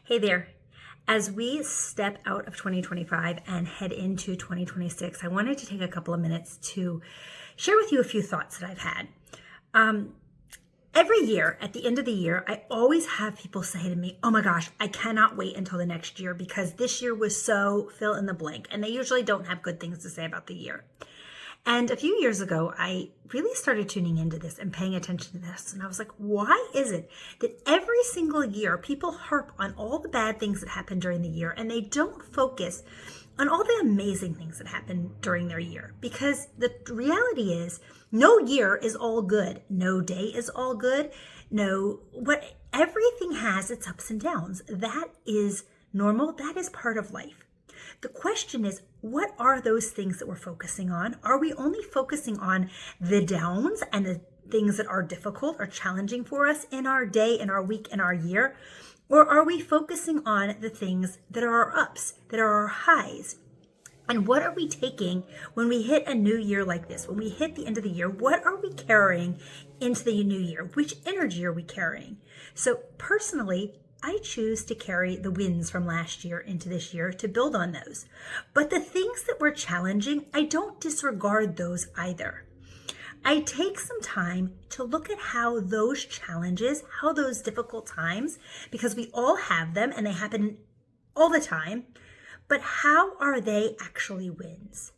Hey there. As we step out of 2025 and head into 2026, I wanted to take a couple of minutes to share with you a few thoughts that I've had. Every year, at the end of the year, I always have people say to me, oh my gosh, I cannot wait until the next year because this year was so fill in the blank. And they usually don't have good things to say about the year. And a few years ago, I really started tuning into this and paying attention to this. And I was like, why is it that every single year people harp on all the bad things that happen during the year and they don't focus on all the amazing things that happen during their year? Because the reality is no year is all good. No day is all good. Everything has its ups and downs. That is normal. That is part of life. The question is, what are those things that we're focusing on? Are we only focusing on the downs and the things that are difficult or challenging for us in our day, in our week, in our year? Or are we focusing on the things that are our ups, that are our highs? And what are we taking when we hit a new year like this? When we hit the end of the year, what are we carrying into the new year? Which energy are we carrying? So personally, I choose to carry the wins from last year into this year to build on those. But the things that were challenging, I don't disregard those either. I take some time to look at how those challenges, how those difficult times, because we all have them and they happen all the time, but how are they actually wins?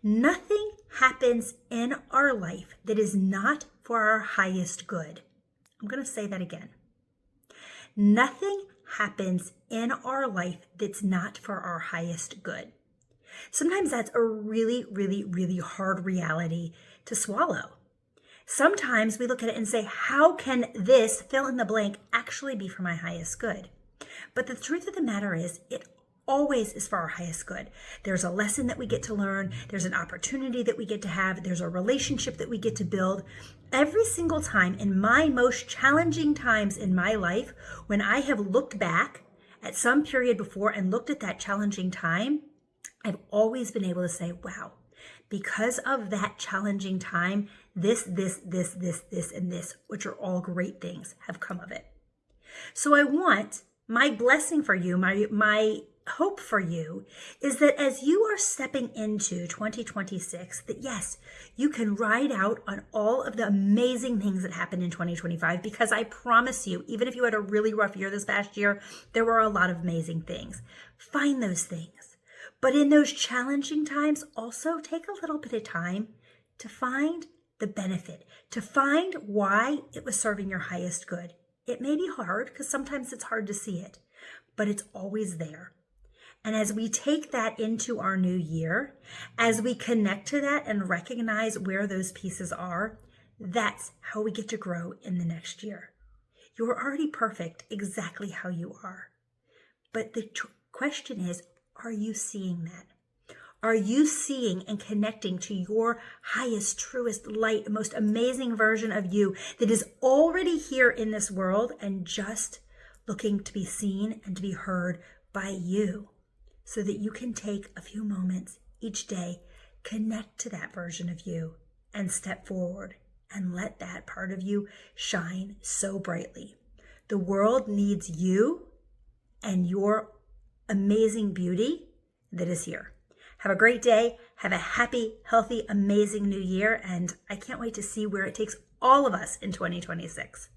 Nothing happens in our life that is not for our highest good. I'm going to say that again. Nothing happens in our life that's not for our highest good. Sometimes that's a really, really, really hard reality to swallow. Sometimes we look at it and say, how can this fill in the blank actually be for my highest good? But the truth of the matter is, it always is for our highest good. There's a lesson that we get to learn. There's an opportunity that we get to have. There's a relationship that we get to build. Every single time in my most challenging times in my life, when I have looked back at some period before and looked at that challenging time, I've always been able to say, wow, because of that challenging time, this, and this, which are all great things, have come of it. So I want my blessing for you, my hope for you is that as you are stepping into 2026, that yes, you can ride out on all of the amazing things that happened in 2025, because I promise you, even if you had a really rough year this past year, there were a lot of amazing things. Find those things. But in those challenging times, also take a little bit of time to find the benefit, to find why it was serving your highest good. It may be hard because sometimes it's hard to see it, but it's always there. And as we take that into our new year, as we connect to that and recognize where those pieces are, that's how we get to grow in the next year. You're already perfect exactly how you are. But the question is, are you seeing that? Are you seeing and connecting to your highest, truest, light, most amazing version of you that is already here in this world and just looking to be seen and to be heard by you? So that you can take a few moments each day, connect to that version of you, and step forward and let that part of you shine so brightly. The world needs you and your amazing beauty that is here. Have a great day. Have a happy, healthy, amazing new year. And I can't wait to see where it takes all of us in 2026.